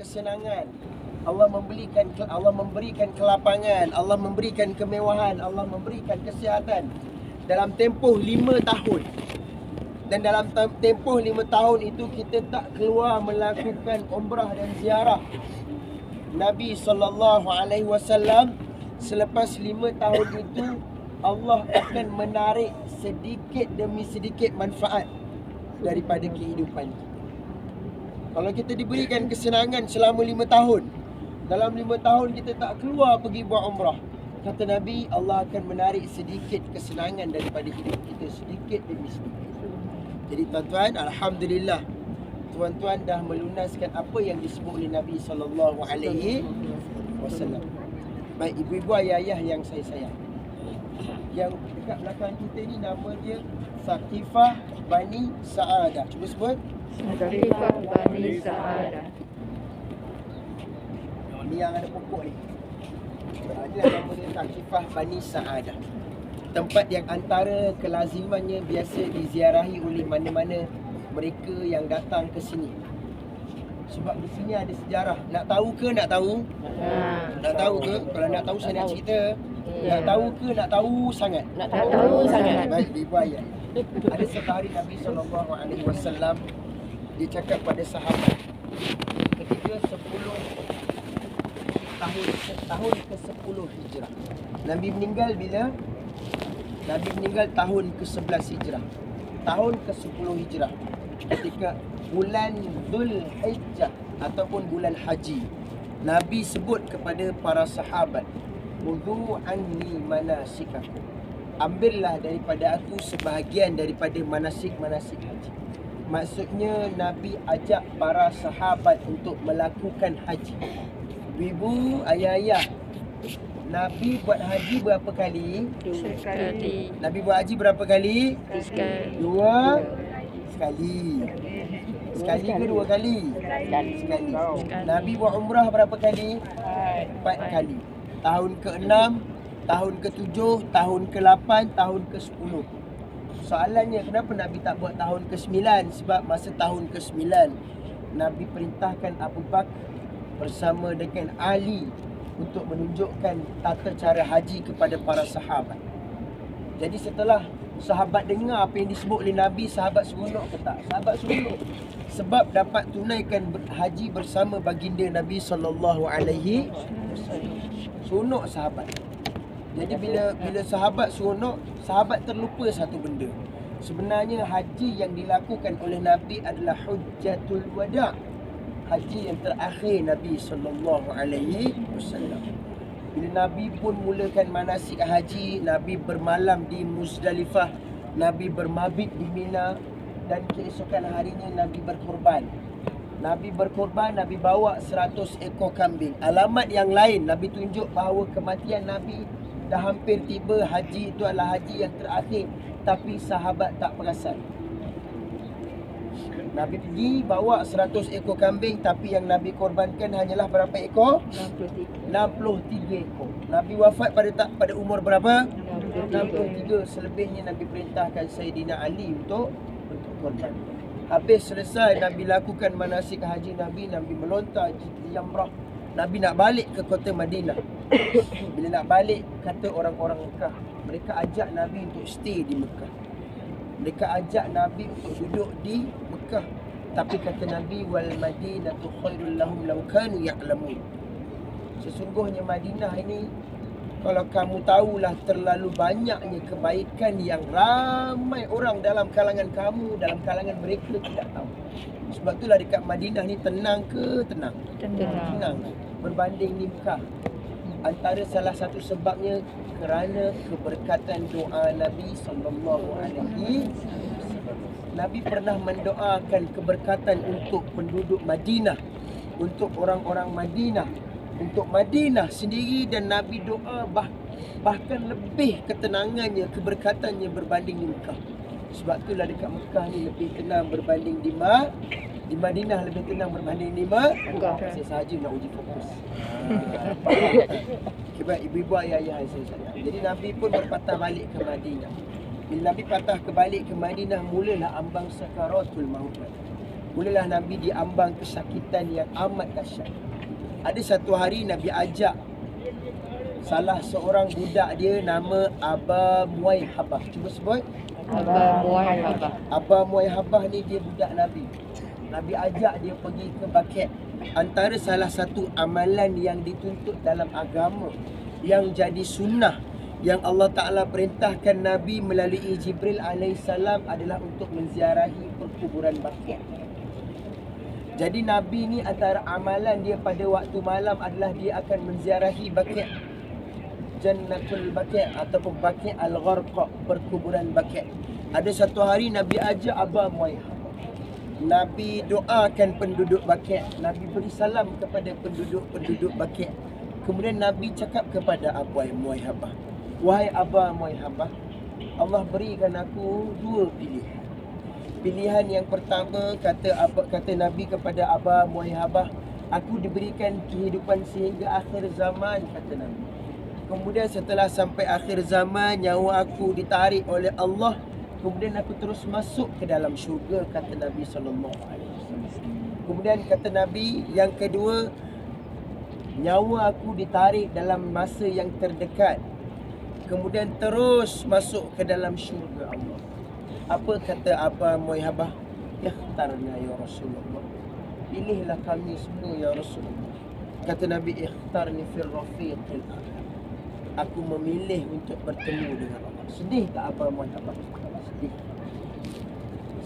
kesenangan, Allah memberikan kelapangan, Allah memberikan kemewahan, Allah memberikan kesihatan dalam tempoh 5 tahun. Dan dalam tempoh 5 tahun itu kita tak keluar melakukan umrah dan ziarah. Nabi SAW selepas 5 tahun itu Allah akan menarik sedikit demi sedikit manfaat daripada kehidupan. Kalau kita diberikan kesenangan selama 5 tahun, dalam 5 tahun kita tak keluar pergi buat umrah, kata Nabi, Allah akan menarik sedikit kesenangan daripada hidup kita, sedikit demi sedikit. Jadi tuan-tuan, alhamdulillah, tuan-tuan dah melunaskan apa yang disebut oleh Nabi SAW. Baik, ibu-ibu, ayah-ayah yang saya sayang, yang dekat belakang kita ni nama dia Saqifah Bani Sa'adah. Cuba sebut. Saqifah Bani Sa'adah. Ni yang ada pokok ni. Dia nama dia Saqifah Bani Sa'adah. Tempat yang antara kelazimannya biasa diziarahi oleh mana-mana mereka yang datang ke sini. Sebab di sini ada sejarah. Nak tahu ke nak tahu? Nak tahu ke? Kalau nak tahu saya nak cerita. Nak tahu ke nak tahu sangat? Nak tahu sangat. Baik, ibu ayah. Ada satu hari Nabi SAW dia cakap pada sahabat ketika 10 tahun ke-10 Hijrah. Nabi meninggal bila? Nabi meninggal tahun ke-11 Hijrah. Tahun ke-10 Hijrah. Ketika bulan Dhul Hijjah ataupun bulan Haji, Nabi sebut kepada para sahabat, "Khudhu anni manasikakum." Ambillah daripada aku sebahagian daripada manasik-manasik haji. Maksudnya Nabi ajak para sahabat untuk melakukan haji. Ibu, ayah-ayah, Nabi buat haji berapa kali? Sekali. Nabi buat haji berapa kali? Sekali. 2 sekali. Sekali ke 2 kali? Sekali. Nabi buat umrah berapa kali? 4 kali. Tahun ke-6, tahun ke-7, tahun ke-8, tahun ke-10. Soalannya, kenapa Nabi tak buat tahun ke-9? Sebab masa tahun ke-9 Nabi perintahkan Abu Bakar bersama dengan Ali untuk menunjukkan tata cara haji kepada para sahabat. Jadi setelah sahabat dengar apa yang disebut oleh Nabi, sahabat seronok ke tak? Sahabat seronok. Sebab dapat tunaikan haji bersama baginda Nabi SAW. Seronok sahabat. Jadi bila sahabat seronok, sahabat terlupa satu benda. Sebenarnya haji yang dilakukan oleh Nabi adalah Hujjatul Wada'. Haji yang terakhir Nabi SAW. Bila Nabi pun mulakan manasik haji, Nabi bermalam di Muzdalifah, Nabi bermabit di Mina, dan keesokan harinya Nabi berkorban. Nabi berkorban, Nabi bawa 100 ekor kambing. Alamat yang lain, Nabi tunjuk bahawa kematian Nabi dah hampir tiba. Haji itu adalah haji yang terakhir, tapi sahabat tak perasan. Nabi pergi bawa 100 ekor kambing, tapi yang Nabi korbankan hanyalah berapa ekor? 63 ekor. Nabi wafat pada umur berapa? 63. Selebihnya Nabi perintahkan Sayyidina Ali untuk korban. Habis selesai Nabi lakukan manasik haji Nabi melontar jamrah. Nabi nak balik ke kota Madinah. Bila nak balik, kata orang-orang Mekah, mereka ajak Nabi untuk stay di Mekah. Mereka ajak Nabi untuk duduk di Mekah. Tapi kata Nabi, wal Madinatu khairul lahum law kanu ya'lamun. Sesungguhnya Madinah ini, kalau kamu tahulah terlalu banyaknya kebaikan yang ramai orang dalam kalangan kamu, dalam kalangan mereka tidak tahu. Sebab itulah dekat Madinah ni tenang ke? Tenang. Tenang. Berbanding di Mekah. Antara salah satu sebabnya kerana keberkatan doa Nabi SAW. Nabi pernah mendoakan keberkatan untuk penduduk Madinah, untuk orang-orang Madinah, untuk Madinah sendiri, dan Nabi doa bahkan lebih ketenangannya, keberkatannya berbanding di Mekah. Sebab itulah dekat Mekah ni lebih tenang berbanding di Madinah lebih tenang berbanding di Mekah. Saya sahaja nak uji fokus. Sebab ibu-ibu ayah-ayah saya sayang. Jadi Nabi pun berpatah balik ke Madinah. Bila Nabi patah kebalik ke Madinah, mulalah ambang sakaratul maut. Mulalah Nabi diambang kesakitan yang amat dahsyat. Ada satu hari Nabi ajak salah seorang budak dia nama Aba Muwaihabah. Cuba sebut. Aba Muwaihabah. Aba Muwaihabah ni dia budak Nabi. Nabi ajak dia pergi ke Baqi'. Antara salah satu amalan yang dituntut dalam agama, yang jadi sunnah, yang Allah Ta'ala perintahkan Nabi melalui Jibril alaihissalam adalah untuk menziarahi perkuburan Baqi'. Jadi Nabi ni antara amalan dia pada waktu malam adalah dia akan menziarahi Baqi', Jannatul Baqi' ataupun Baqi' Al-Gharqa, perkuburan Baqi'. Ada satu hari Nabi ajak Aba Muwaihabah. Nabi doakan penduduk Baqi', Nabi beri salam kepada penduduk Baqi'. Kemudian Nabi cakap kepada Aba Muwaihabah, wahai Aba Muwaihabah, Allah berikan aku dua pilihan. Pilihan yang pertama, kata Nabi kepada Aba Muwaihabah, aku diberikan kehidupan sehingga akhir zaman, kata Nabi. Kemudian setelah sampai akhir zaman, nyawa aku ditarik oleh Allah, kemudian aku terus masuk ke dalam syurga, kata Nabi SAW. Kemudian kata Nabi, yang kedua, nyawa aku ditarik dalam masa yang terdekat, kemudian terus masuk ke dalam syurga Allah. Apa kata Aba Muwaihabah? Ikhtarna ya Rasulullah, pilihlah kami semua ya Rasulullah. Kata Nabi, ikhtarni fil rafiqil a'la, aku memilih untuk bertemu dengan Allah. Sedih tak Aba Muwaihabah? Sedih.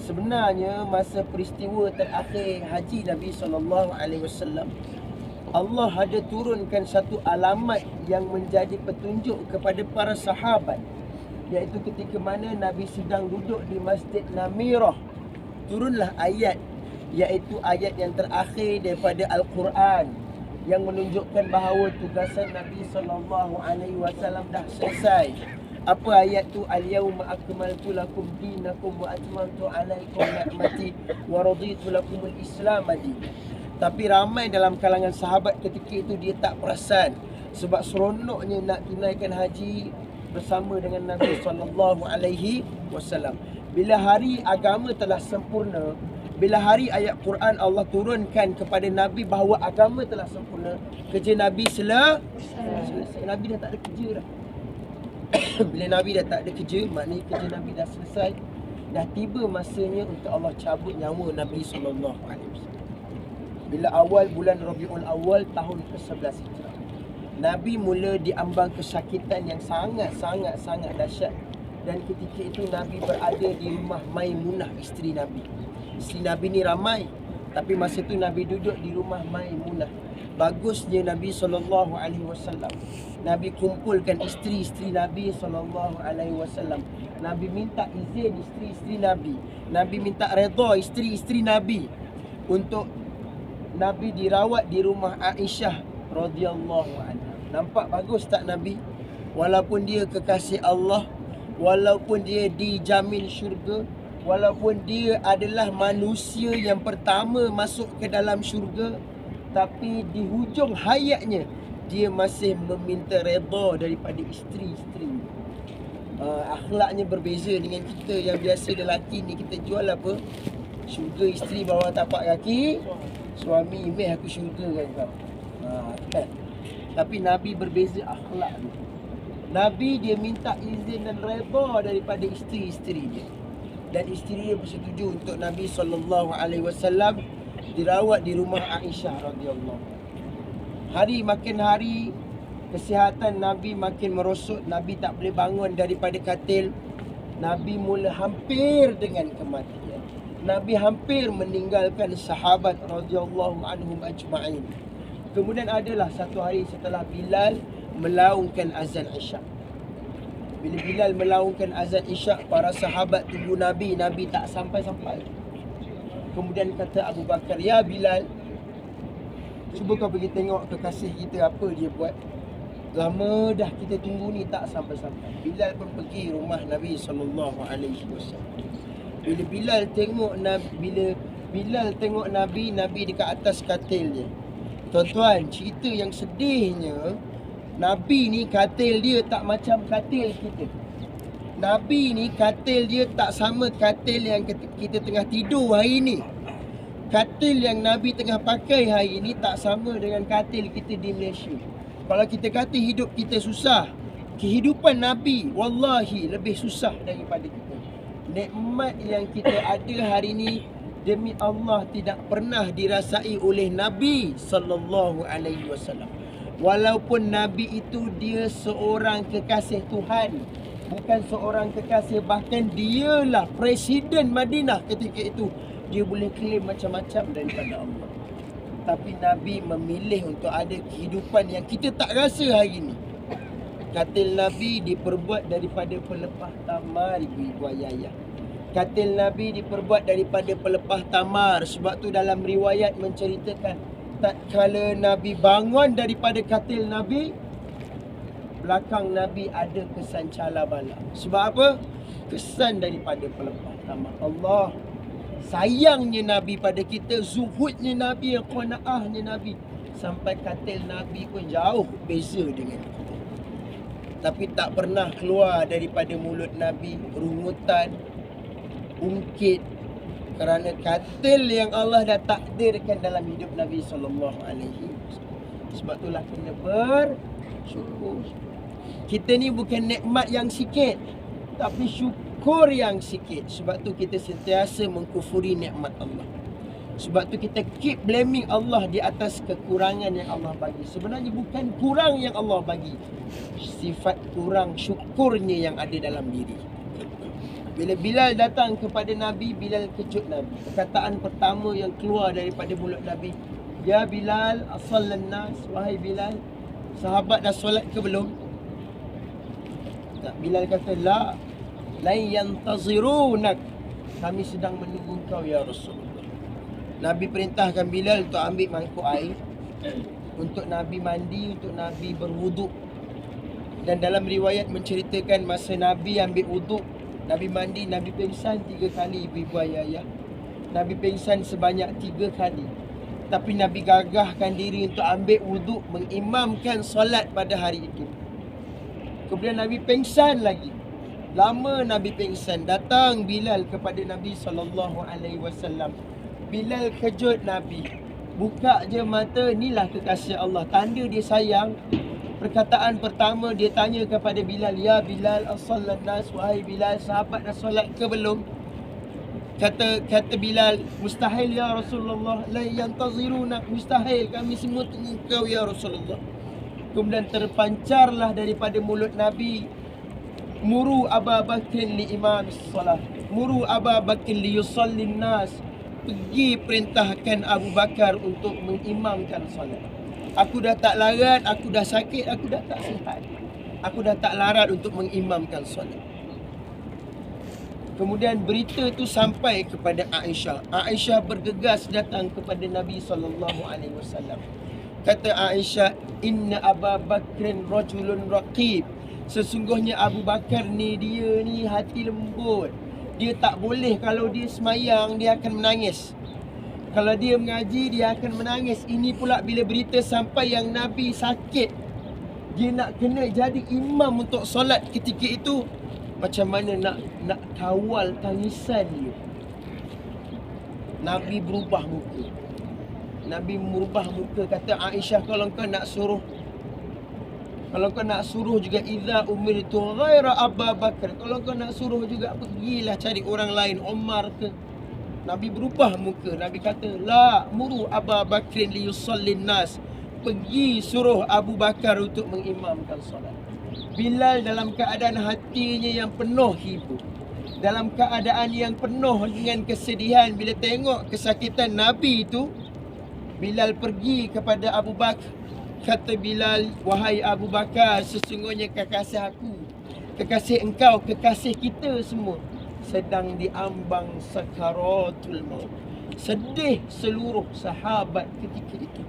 Sebenarnya masa peristiwa terakhir haji Nabi SAW, Allah ada turunkan satu alamat yang menjadi petunjuk kepada para sahabat, iaitu ketika mana Nabi sedang duduk di Masjid Namirah, turunlah ayat, iaitu ayat yang terakhir daripada Al-Quran yang menunjukkan bahawa tugasan Nabi SAW dah selesai. Apa ayat tu? Al-yawma akmaltu lakum dinakum wa atmamtu alaikum ni'mati wa raditu lakumul Islam madina. Tapi ramai dalam kalangan sahabat ketika itu dia tak perasan, sebab seronoknya nak tunaikan haji bersama dengan Nabi SAW. Bila hari agama telah sempurna, bila hari ayat Quran Allah turunkan kepada Nabi bahawa agama telah sempurna, kerja Nabi selesai. Nabi dah tak ada kerja dah. Bila Nabi dah tak ada kerja, maknanya kerja Nabi dah selesai. Dah tiba masanya untuk Allah cabut nyawa Nabi SAW. Bila awal bulan Rabiul Awal tahun ke-11 Hijrah, Nabi mula diambang kesakitan yang sangat dahsyat. Dan ketika itu Nabi berada di rumah Maimunah, isteri Nabi. Isteri Nabi ni ramai, tapi masa tu Nabi duduk di rumah Maimunah. Bagusnya Nabi SAW, Nabi kumpulkan isteri-isteri Nabi SAW. Nabi minta izin isteri-isteri Nabi, Nabi minta redha isteri-isteri Nabi untuk Nabi dirawat di rumah Aisyah radhiyallahu anha. Nampak bagus tak Nabi? Walaupun dia kekasih Allah, walaupun dia dijamin syurga, walaupun dia adalah manusia yang pertama masuk ke dalam syurga, tapi di hujung hayatnya dia masih meminta redha daripada isteri-isteri. Akhlaknya berbeza dengan kita yang biasa lelaki ni, kita jual apa? Syurga isteri bawah tapak kaki, suami imeh aku syurga kan kau. Kan? Tapi Nabi berbeza akhlak dia. Nabi dia minta izin dan redha daripada isteri-isteri dia. Dan isteri dia bersetuju untuk Nabi SAW dirawat di rumah Aisyah radhiyallahu. Hari makin hari, kesihatan Nabi makin merosot. Nabi tak boleh bangun daripada katil. Nabi mula hampir dengan kematian. Nabi hampir meninggalkan sahabat radhiyallahu anhum ajma'in. Kemudian adalah satu hari setelah Bilal melaungkan azan Isyak. Bila Bilal melaungkan azan Isyak, para sahabat tunggu Nabi, Nabi tak sampai-sampai. Kemudian kata Abu Bakar, ya Bilal, cuba kau pergi tengok kekasih kita apa dia buat. Lama dah kita tunggu ni tak sampai-sampai. Bilal pun pergi rumah Nabi SAW. Bila Bilal tengok Nabi, Nabi dekat atas katil dia. Tuan-tuan, cerita yang sedihnya, Nabi ni katil dia tak macam katil kita. Nabi ni katil dia tak sama katil yang kita tengah tidur hari ni. katil yang Nabi tengah pakai hari ini tak sama dengan katil kita di Malaysia. Kalau kita kata hidup kita susah, kehidupan Nabi wallahi lebih susah daripada kita. Nikmat yang kita ada hari ini demi Allah tidak pernah dirasai oleh Nabi sallallahu alaihi wasallam. Walaupun Nabi itu dia seorang kekasih Tuhan, bukan seorang kekasih, bahkan dialah Presiden Madinah ketika itu. Dia boleh klaim macam-macam daripada Allah. Tapi Nabi memilih untuk ada kehidupan yang kita tak rasa hari ini. Katil Nabi diperbuat daripada pelepah tamar, ibu-ibu ayah. Katil Nabi diperbuat daripada pelepah tamar. Sebab tu dalam riwayat menceritakan, tatkala Nabi bangun daripada katil Nabi, belakang Nabi ada kesan cala bala. Sebab apa? Kesan daripada pelepah tamar. Allah sayangnya Nabi pada kita, zuhudnya Nabi, qanaahnya Nabi, sampai katil Nabi pun jauh beza dengan kita. Tapi tak pernah keluar daripada mulut Nabi rungutan, ungkit, kerana katil yang Allah dah takdirkan dalam hidup Nabi sallallahu alaihi wasallam. Sebab itulah kena bersyukur. Kita ni bukan nikmat yang sikit, tapi syukur yang sikit. Sebab tu kita sentiasa mengkufuri nikmat Allah. Sebab tu kita keep blaming Allah di atas kekurangan yang Allah bagi. Sebenarnya bukan kurang yang Allah bagi, sifat kurang syukurnya yang ada dalam diri. Bila Bilal datang kepada Nabi, Bilal kejut Nabi. Perkataan pertama yang keluar daripada mulut Nabi, "Ya Bilal, asallan nas." Wahai Bilal, sahabat dah solat ke belum? Bilal kata, "La, la yantazirunak." Kami sedang menunggu kau ya Rasulullah. Nabi perintahkan Bilal untuk ambil mangkuk air untuk Nabi mandi, untuk Nabi berwuduk. Dan dalam riwayat menceritakan masa Nabi ambil wuduk, Nabi mandi, Nabi pengsan 3 kali, ibu-ibu ayah. Nabi pengsan sebanyak 3 kali. Tapi Nabi gagahkan diri untuk ambil wuduk, mengimamkan solat pada hari itu. Kemudian Nabi pengsan lagi. Lama Nabi pengsan. Datang Bilal kepada Nabi SAW. Bilal kejut Nabi. Buka je mata, inilah kekasih Allah. Tanda dia sayang. Perkataan pertama dia tanya kepada Bilal, "Ya Bilal, as-sallan nas." Wahai Bilal, sahabat dah solat ke belum? Kata Bilal, "Mustahil ya Rasulullah, la yantaziruna." Mustahil, kami semua tunggu kau ya Rasulullah. Kemudian terpancarlah daripada mulut Nabi, "Muru Aba Bakrin li imam salat. Muru Aba Bakrin li yusallin nas." Pergi perintahkan Abu Bakar untuk mengimamkan solat. Aku dah tak larat, aku dah sakit, aku dah tak sihat. Aku dah tak larat untuk mengimamkan solat. Kemudian berita itu sampai kepada Aisyah. Aisyah bergegas datang kepada Nabi SAW. Kata Aisyah, "Inna Aba Bakrin rajulun raqib." Sesungguhnya Abu Bakar ni, dia ni hati lembut. Dia tak boleh, kalau dia semayang, dia akan menangis. Kalau dia mengaji, dia akan menangis. Ini pula bila berita sampai yang Nabi sakit, dia nak kena jadi imam untuk solat ketika itu. Macam mana nak kawal tangisan dia? Nabi berubah muka. Nabi merubah muka. Kata Aisyah, kalau kau nak suruh juga, idza umirtu ghaira Abu Bakar, kalau kau nak suruh juga, pergilah cari orang lain, Umar ke. Nabi berubah muka. Nabi kata, "La muru Abu Bakrin li yusallin nas." Pergi suruh Abu Bakar untuk mengimamkan solat. Bilal dalam keadaan hatinya yang penuh hibu, dalam keadaan yang penuh dengan kesedihan bila tengok kesakitan Nabi itu, Bilal pergi kepada Abu Bakar. Kata Bilal, "Wahai Abu Bakar, sesungguhnya kekasih aku, kekasih engkau, kekasih kita semua sedang diambang sakaratul maut." Sedih seluruh sahabat ketika itu.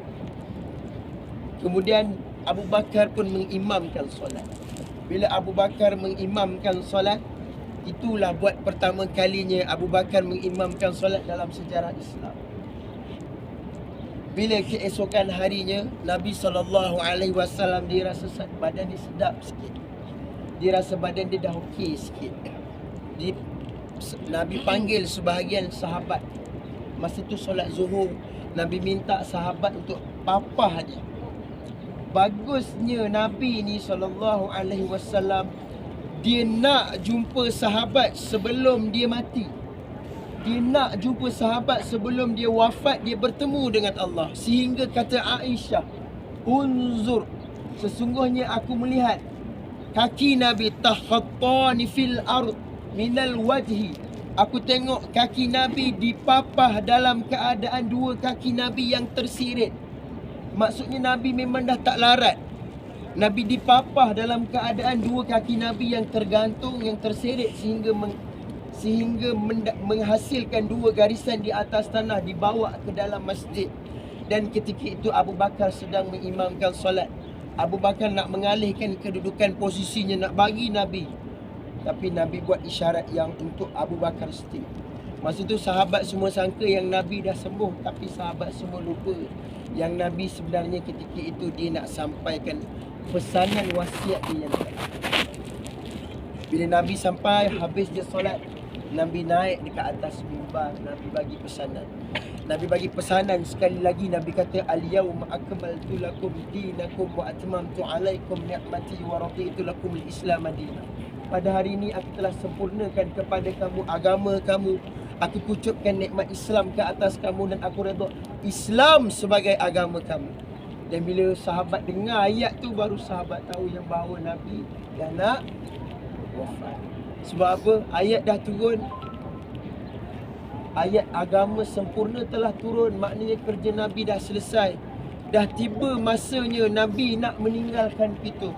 Kemudian Abu Bakar pun mengimamkan solat. Bila Abu Bakar mengimamkan solat, itulah buat pertama kalinya Abu Bakar mengimamkan solat dalam sejarah Islam. Bila keesokan harinya, Nabi SAW dia rasa badan dia sedap sikit. Dia rasa badan dia dah okey sikit. Nabi panggil sebahagian sahabat. Masa tu solat zuhur, Nabi minta sahabat untuk papah dia. Bagusnya Nabi ni SAW, dia nak jumpa sahabat sebelum dia mati. Dia nak jumpa sahabat sebelum dia wafat, dia bertemu dengan Allah. Sehingga kata Aisyah, unzur, sesungguhnya aku melihat kaki Nabi takhattani fil ard minal wajhi. Aku tengok kaki Nabi dipapah dalam keadaan dua kaki Nabi yang tersirit. Maksudnya Nabi memang dah tak larat. Nabi dipapah dalam keadaan dua kaki Nabi yang tergantung, yang tersirit sehingga menghasilkan dua garisan di atas tanah, dibawa ke dalam masjid. Dan ketika itu Abu Bakar sedang mengimamkan solat. Abu Bakar nak mengalihkan kedudukan posisinya, nak bagi Nabi. Tapi Nabi buat isyarat yang untuk Abu Bakar Siddiq. Masa tu sahabat semua sangka yang Nabi dah sembuh, tapi sahabat semua lupa yang Nabi sebenarnya ketika itu dia nak sampaikan pesanan wasiat dia yang tadi. Bila Nabi sampai, habis dia solat, Nabi naik dekat atas mimbar, Nabi bagi pesanan. Nabi bagi pesanan sekali lagi. Nabi kata, al-yawma akmaltu lakum dinakum wa atmamtu alaikum ni'mati wa raditu lakum al-islam dinan. Pada hari ini aku telah sempurnakan kepada kamu agama kamu. Aku kucupkan nikmat Islam ke atas kamu dan aku redha Islam sebagai agama kamu. Dan bila sahabat dengar ayat tu, baru sahabat tahu yang bahawa Nabi dah nak wafat. Sebab apa? Ayat dah turun. Ayat agama sempurna telah turun. Maknanya kerja Nabi dah selesai. Dah tiba masanya Nabi nak meninggalkan kita.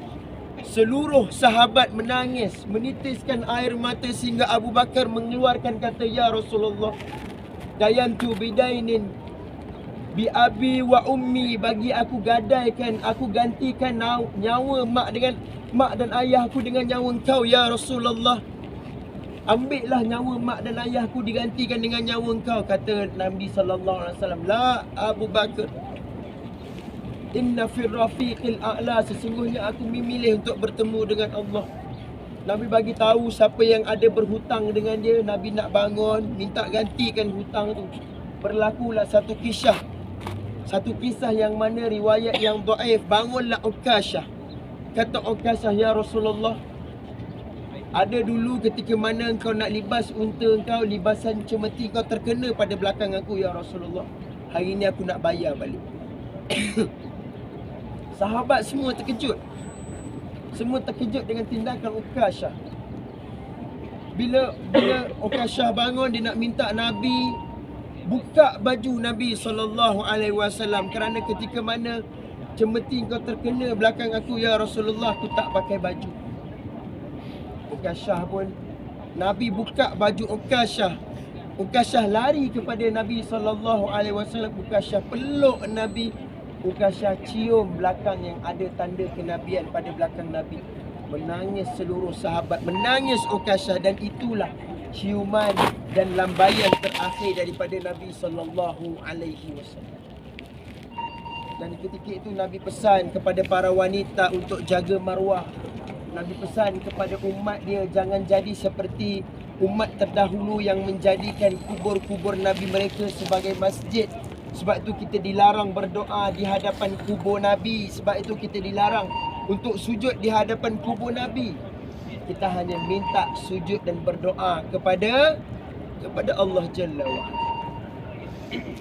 Seluruh sahabat menangis, menitiskan air mata sehingga Abu Bakar mengeluarkan kata, ya Rasulullah, dayantu bidainin bi abi wa ummi, bagi aku gadaikan, aku gantikan nyawa mak dan ayahku dengan nyawa engkau ya Rasulullah. Ambillah nyawa mak dan ayahku digantikan dengan nyawa engkau. Kata Nabi SAW, la Abu Bakar, inna fir rafiqil a'la, sesungguhnya aku memilih untuk bertemu dengan Allah. Nabi bagi tahu siapa yang ada berhutang dengan dia. Nabi nak bangun, minta gantikan hutang tu. Berlakulah satu kisah yang mana riwayat yang dhaif. Bangunlah Uqashah. Kata Uqashah, ya Rasulullah, ada dulu ketika mana engkau nak libas unta engkau, libasan cemeti kau terkena pada belakang aku ya Rasulullah. Hari ini aku nak bayar balik. Sahabat semua terkejut. Semua terkejut dengan tindakan Uqashah. Bila Uqashah bangun, dia nak minta Nabi buka baju Nabi SAW. Kerana ketika mana cemeti kau terkena belakang aku ya Rasulullah, aku tak pakai baju. Uqashah pun, Nabi buka baju Uqashah. Uqashah lari kepada Nabi SAW. Uqashah peluk Nabi. Uqashah cium belakang yang ada tanda kenabian pada belakang Nabi. Menangis seluruh sahabat, menangis Uqashah. Dan itulah ciuman dan lambaian terakhir daripada Nabi SAW. Dan ketika itu Nabi pesan kepada para wanita untuk jaga maruah. Nabi pesan kepada umat dia, jangan jadi seperti umat terdahulu yang menjadikan kubur-kubur Nabi mereka sebagai masjid. Sebab itu kita dilarang berdoa di hadapan kubur Nabi. Sebab itu kita dilarang untuk sujud di hadapan kubur Nabi. Kita hanya minta sujud dan berdoa kepada Allah Jalla wa'ala.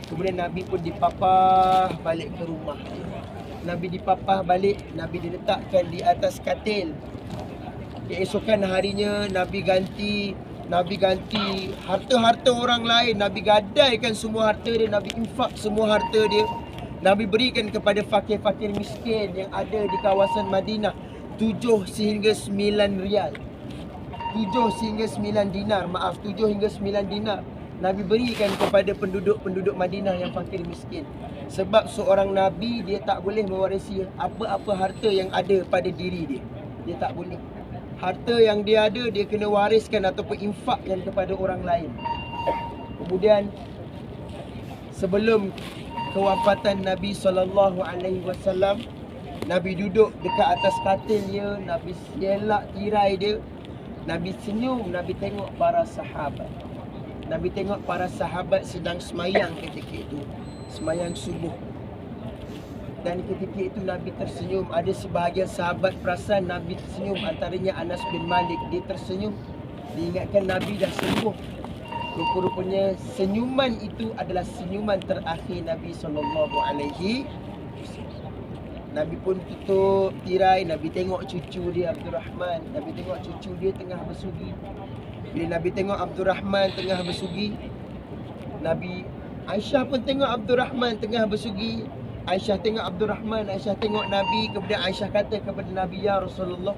Kemudian Nabi pun dipapah balik ke rumah. Nabi dipapah balik, Nabi diletakkan di atas katil. Keesokan harinya Nabi ganti harta-harta orang lain. Nabi gadaikan semua harta dia, Nabi infak semua harta dia. Nabi berikan kepada fakir-fakir miskin yang ada di kawasan Madinah 7 hingga 9 rial. 7 hingga 9 dinar, 7 hingga 9 dinar. Nabi berikan kepada penduduk Madinah yang fakir miskin. Sebab seorang Nabi, dia tak boleh mewarisi apa-apa harta yang ada pada diri dia. Dia tak boleh. Harta yang dia ada, dia kena wariskan ataupun infakkan kepada orang lain. Kemudian sebelum kewafatan Nabi SAW, Nabi duduk dekat atas katilnya, Nabi selak tirai dia, Nabi senyum, Nabi tengok para sahabat. Nabi tengok para sahabat sedang semayang ketika itu, semayang subuh. Dan ketika itu Nabi tersenyum. Ada sebahagian sahabat perasan Nabi tersenyum, antaranya Anas bin Malik. Dia tersenyum, diingatkan Nabi dah sembuh. Rupa-rupanya senyuman itu adalah senyuman terakhir Nabi SAW. Nabi pun tutup tirai. Nabi tengok cucu dia Abdul Rahman. Nabi tengok cucu dia tengah bersugi. Bila Nabi tengok Abdul Rahman tengah bersugi, Nabi Aisyah pun tengok Abdul Rahman tengah bersugi. Aisyah tengok Abdul Rahman, Aisyah tengok Nabi. Kemudian Aisyah kata kepada Nabi, "Ya Rasulullah,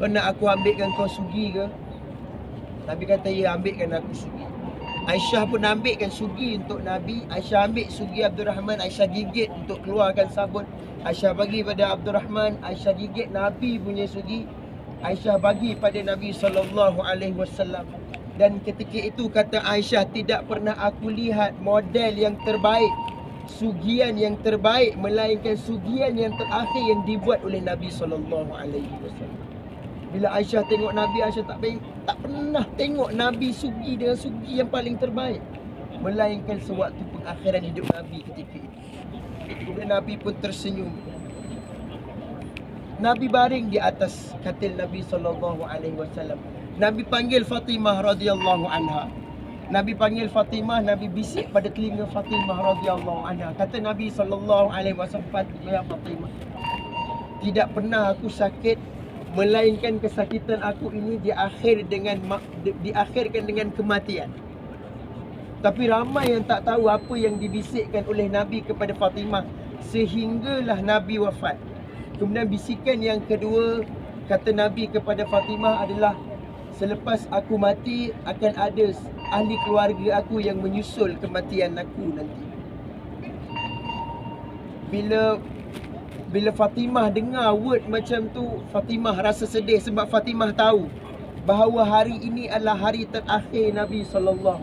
kau nak aku ambilkan kau sugi ke?" Nabi kata, "Ya, ambilkan aku sugi." Aisyah pun ambilkan sugi untuk Nabi. Aisyah ambil sugi Abdul Rahman, Aisyah gigit untuk keluarkan sabun. Aisyah bagi pada Abdul Rahman, Aisyah gigit Nabi punya sugi. Aisyah bagi pada Nabi SAW. Dan ketika itu kata Aisyah, tidak pernah aku lihat model yang terbaik, sugian yang terbaik, melainkan sugian yang terakhir yang dibuat oleh Nabi SAW. Bila Aisyah tengok Nabi, Aisyah tak pernah tengok Nabi sugi dengan sugi yang paling terbaik, melainkan sewaktu pengakhiran hidup Nabi ketika itu. Kemudian Nabi pun tersenyum. Nabi baring di atas katil Nabi SAW. Nabi panggil Fatimah radhiyallahu anha. Nabi panggil Fatimah, Nabi bisik pada telinga Fatimah radhiyallahu anha. Kata Nabi SAW, "Ya Fatimah, tidak pernah aku sakit, melainkan kesakitan aku ini diakhirkan dengan kematian." Tapi ramai yang tak tahu apa yang dibisikkan oleh Nabi kepada Fatimah sehinggalah Nabi wafat. Kemudian bisikan yang kedua, kata Nabi kepada Fatimah adalah, "Selepas aku mati akan ada ahli keluarga aku yang menyusul kematian aku nanti." Bila Fatimah dengar word macam tu, Fatimah rasa sedih sebab Fatimah tahu bahawa hari ini adalah hari terakhir Nabi SAW.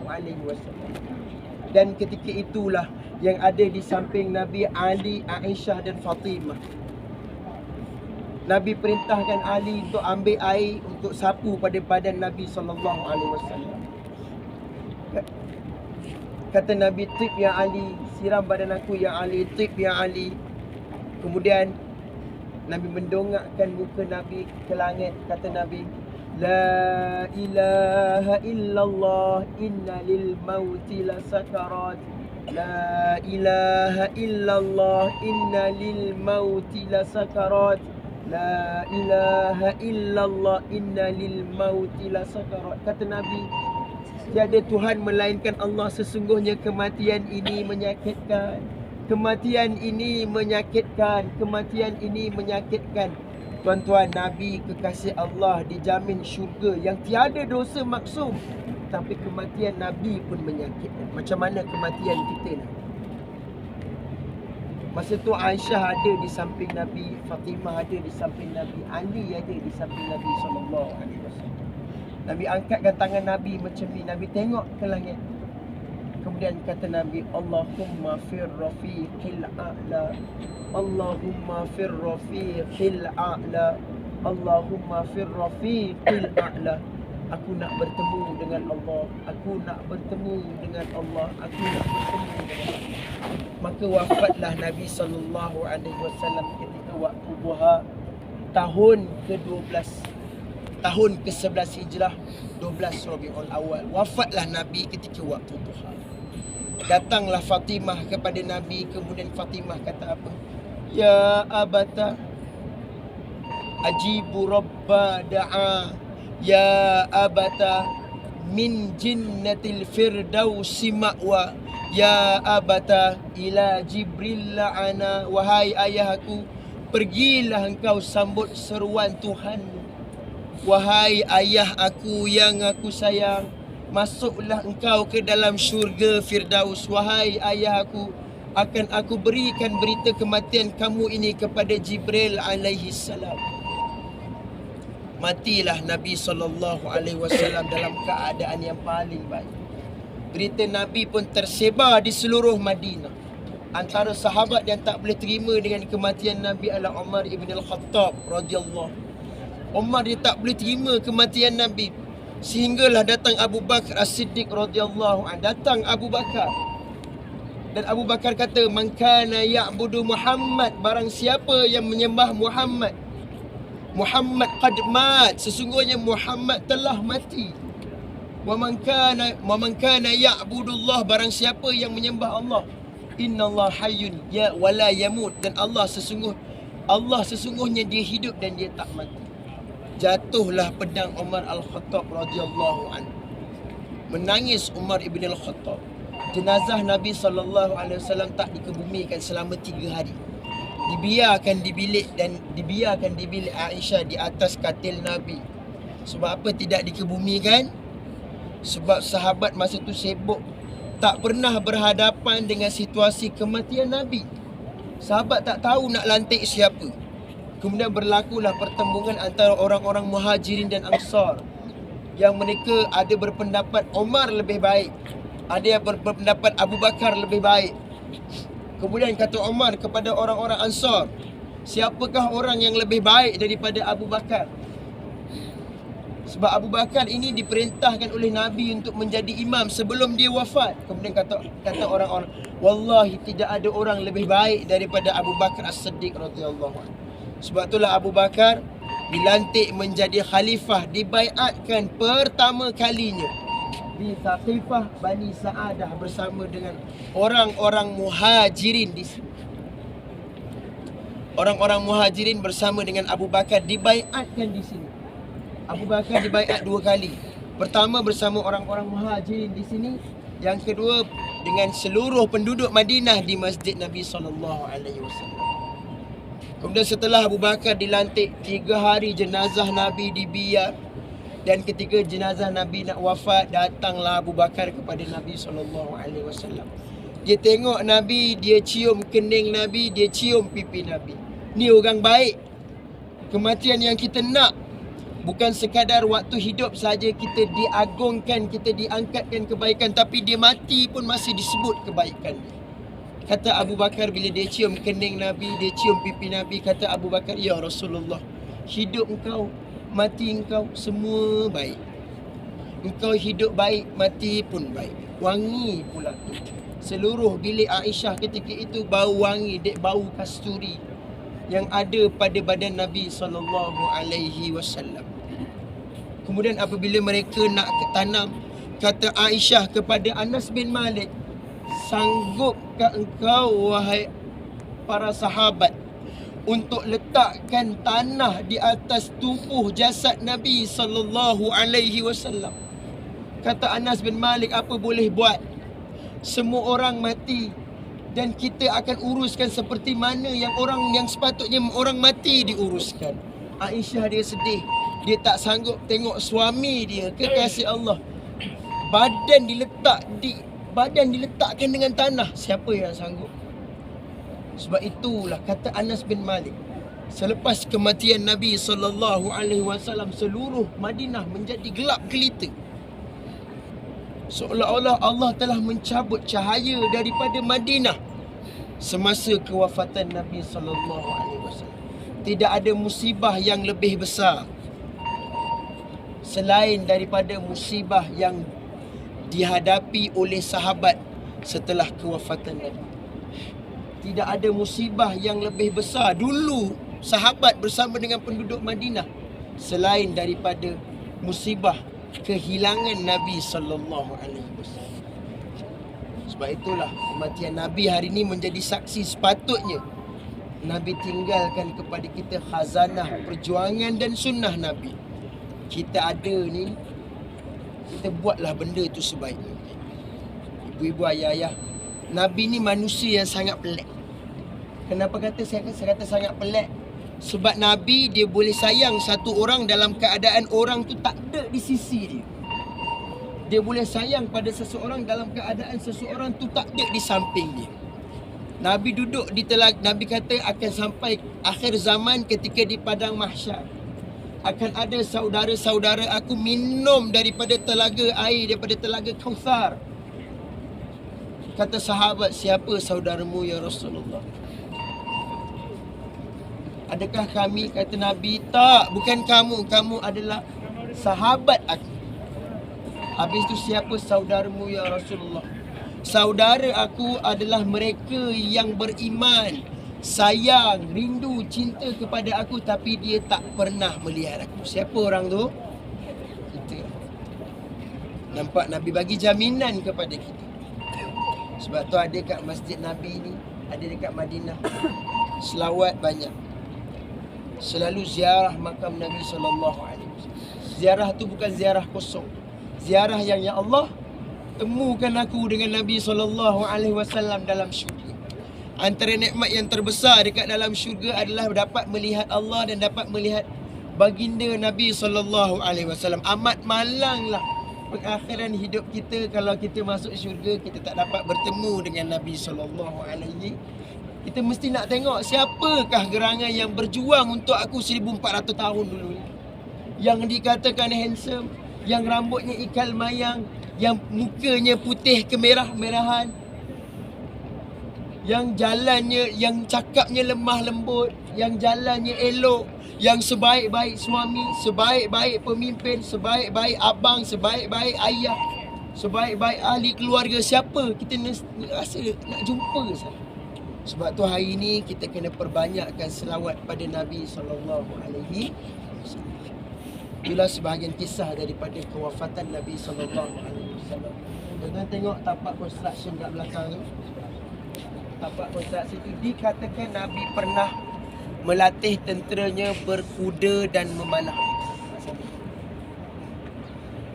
Dan ketika itulah yang ada di samping Nabi Ali, Aisyah dan Fatimah. Nabi perintahkan Ali untuk ambil air untuk sapu pada badan Nabi SAW. Kata Nabi, "Tib ya Ali, siram badan aku ya Ali, tib ya Ali." Kemudian Nabi mendongakkan muka Nabi ke langit. Kata Nabi, "La ilaha illallah, inna lil mauti la sakarat. La ilaha illallah, inna lil mauti la sakarat. La ilaha illallah, inna lil mauti la sakarat." Kata Nabi, tiada Tuhan melainkan Allah, sesungguhnya kematian ini menyakitkan. Kematian ini menyakitkan. Kematian ini menyakitkan. Tuan-tuan, Nabi kekasih Allah dijamin syurga yang tiada dosa maksum. Tapi kematian Nabi pun menyakitkan. Macam mana kematian kita ni? Masa tu Aisyah ada di samping Nabi, Fatimah ada di samping Nabi, Ali ada di samping Nabi SAW. Nabi angkatkan tangan Nabi macam ni. Nabi tengok ke langit. Kemudian kata Nabi, "Allahumma fir rafiqil a'la. Allahumma fir rafiqil a'la. Allahumma fir rafiqil a'la." Aku nak bertemu dengan Allah. Aku nak bertemu dengan Allah. Aku nak bertemu dengan Allah. Maka wafatlah Nabi SAW ketika waktu duha tahun ke-12, tahun ke-11 Hijrah, 12 Rabiul Awal. Wafatlah Nabi ketika waktu duha. Datanglah Fatimah kepada Nabi. Kemudian Fatimah kata apa? "Ya abata, ajibu rabba da'a. Ya abata, min jinnatil firdausi ma'wa. Ya abata, ila Jibril la'ana." Wahai ayahku, pergilah engkau sambut seruan Tuhanmu. Wahai ayah aku yang aku sayang, masuklah engkau ke dalam syurga Firdaus. Wahai ayah aku, akan aku berikan berita kematian kamu ini kepada Jibril alaihi salam. Matilah Nabi SAW dalam keadaan yang paling baik. Berita Nabi pun tersebar di seluruh Madinah. Antara sahabat yang tak boleh terima dengan kematian Nabi adalah Umar ibn al-Khattab radhiyallahu. Umar dia tak boleh terima kematian Nabi. Sehinggalah datang Abu Bakar As-Siddiq radhiyallahu anhu. Datang Abu Bakar. Dan Abu Bakar kata, "Man kana ya'budu Muhammad, barang siapa yang menyembah Muhammad, Muhammad qad mat, sesungguhnya Muhammad telah mati. Wa man kana ya'budullah, barang siapa yang menyembah Allah, innallaha hayyun ya wala yamut, dan Allah sesungguhnya dia hidup dan dia tak mati." Jatuhlah pedang Umar Al-Khattab radhiyallahu anhu. Menangis Umar ibn Al-Khattab. Jenazah Nabi SAW tak dikebumikan selama 3 hari. Dibiarkan di bilik Aisyah di atas katil Nabi. Sebab apa tidak dikebumikan? Sebab sahabat masa tu sibuk, tak pernah berhadapan dengan situasi kematian Nabi. Sahabat tak tahu nak lantik siapa. Kemudian berlakulah pertembungan antara orang-orang Muhajirin dan Ansar, yang mereka ada berpendapat Umar lebih baik, ada yang berpendapat Abu Bakar lebih baik. Kemudian kata Umar kepada orang-orang Ansar, "Siapakah orang yang lebih baik daripada Abu Bakar?" Sebab Abu Bakar ini diperintahkan oleh Nabi untuk menjadi imam sebelum dia wafat. Kemudian kata orang-orang, "Wallahi tidak ada orang lebih baik daripada Abu Bakar As-Siddiq radhiyallahu anhu." Sebab itulah Abu Bakar dilantik menjadi khalifah, dibaiatkan pertama kalinya di Saqifah Bani Sa'adah bersama dengan orang-orang Muhajirin di sini. Orang-orang Muhajirin bersama dengan Abu Bakar dibaiatkan di sini. Abu Bakar dibaiat 2 kali. Pertama bersama orang-orang Muhajirin di sini, yang kedua dengan seluruh penduduk Madinah di Masjid Nabi SAW. Kemudian setelah Abu Bakar dilantik, 3 hari jenazah Nabi dibiar. Dan ketika jenazah Nabi nak wafat, datanglah Abu Bakar kepada Nabi SAW. Dia tengok Nabi, dia cium kening Nabi, dia cium pipi Nabi. Ni orang baik. Kematian yang kita nak bukan sekadar waktu hidup saja kita diagungkan, kita diangkatkan kebaikan, tapi dia mati pun masih disebut kebaikan dia. Kata Abu Bakar bila dia cium kening Nabi, dia cium pipi Nabi, kata Abu Bakar, "Ya Rasulullah, hidup engkau, mati engkau, semua baik. Engkau hidup baik, mati pun baik." Wangi pula tu. Seluruh bilik Aisyah ketika itu bau wangi, bau kasturi yang ada pada badan Nabi SAW. Kemudian apabila mereka nak tanam, kata Aisyah kepada Anas bin Malik, "Sanggupkah engkau, wahai para sahabat, untuk letakkan tanah di atas tubuh jasad Nabi SAW?" Kata Anas bin Malik, "Apa boleh buat? Semua orang mati dan kita akan uruskan seperti mana yang sepatutnya orang mati diuruskan." Aisyah dia sedih. Dia tak sanggup tengok suami dia, kekasih Allah, badan diletakkan dengan tanah. Siapa yang sanggup? Sebab itulah kata Anas bin Malik, selepas kematian Nabi SAW, seluruh Madinah menjadi gelap gelita. Seolah-olah Allah telah mencabut cahaya daripada Madinah semasa kewafatan Nabi SAW. Tidak ada musibah yang lebih besar selain daripada musibah yang dihadapi oleh sahabat setelah kewafatan Nabi. Tidak ada musibah yang lebih besar dulu sahabat bersama dengan penduduk Madinah selain daripada musibah kehilangan Nabi SAW. Sebab itulah kematian Nabi hari ini menjadi saksi sepatutnya Nabi tinggalkan kepada kita khazanah perjuangan dan sunnah Nabi. Kita ada ni, kita buatlah benda itu sebaik mungkin. Ibu-ibu, ayah-ayah, Nabi ni manusia yang sangat pelik. Kenapa saya kata sangat pelik? Sebab Nabi dia boleh sayang satu orang dalam keadaan orang tu tak ada di sisi dia. Dia boleh sayang pada seseorang dalam keadaan seseorang tu tak ada di samping dia. Nabi duduk di telaga, Nabi kata akan sampai akhir zaman ketika di padang mahsyar akan ada saudara-saudara aku minum daripada telaga air, daripada telaga Kautsar. Kata sahabat, "Siapa saudaramu ya Rasulullah?" "Adakah kami?" Kata Nabi, "Tak, bukan kamu. Kamu adalah sahabat aku." Habis tu siapa saudaramu ya Rasulullah? Saudara aku adalah mereka yang beriman, sayang, rindu, cinta kepada aku tapi dia tak pernah melihat aku. Siapa orang tu? Kita. Nampak Nabi bagi jaminan kepada kita. Sebab tu ada kat Masjid Nabi ni, ada dekat Madinah. Selawat banyak. Selalu ziarah makam Nabi SAW. Ziarah tu bukan ziarah kosong. Ziarah yang ya Allah, temukan aku dengan Nabi SAW dalam syurga. Antara nikmat yang terbesar dekat dalam syurga adalah dapat melihat Allah dan dapat melihat baginda Nabi SAW. Amat malanglah pengakhiran hidup kita kalau kita masuk syurga kita tak dapat bertemu dengan Nabi SAW. Kita mesti nak tengok siapakah gerangan yang berjuang untuk aku 1400 tahun dulu ni. Yang dikatakan handsome, yang rambutnya ikal mayang, yang mukanya putih kemerah-merahan, yang jalannya, yang cakapnya lemah lembut, yang jalannya elok, yang sebaik-baik suami, sebaik-baik pemimpin, sebaik-baik abang, sebaik-baik ayah, sebaik-baik ahli keluarga. Siapa kita rasa nak jumpa sahaja. Sebab tu hari ni kita kena perbanyakkan selawat pada Nabi SAW. Itulah sebahagian kisah daripada kewafatan Nabi SAW. Tuan-tuan tengok tapak construction kat belakang tu. Tapak construction tu dikatakan Nabi pernah melatih tenteranya berkuda dan memanah.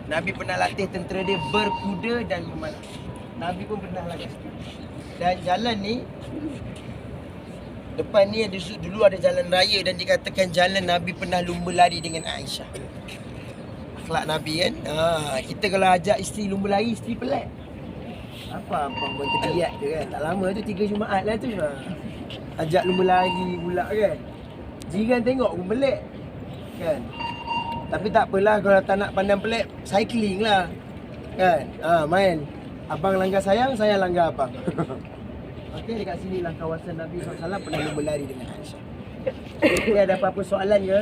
Nabi pernah latih tentera dia berkuda dan memanah. Nabi pun pernah latih. Dan jalan ni, depan ni ada, dulu ada jalan raya dan dikatakan jalan Nabi pernah lumba lari dengan Aisyah. Akhlak Nabi kan. Kita kalau ajak isteri lumba lari, isteri pelat. Apa buat terbiat ke kan. Tak lama tu 3 Jumaat lah tu. Ajak lumba lari pula kan. Jiran tengok pun pelik kan. Tapi tak apalah kalau tak nak pandang pelik, cycling lah kan. Main. Abang langgar sayang, saya langgar abang. Okey, dekat sini lah kawasan Nabi SAW pernah lumba lari dengan Aisyah. Okey, ada apa-apa soalan ke?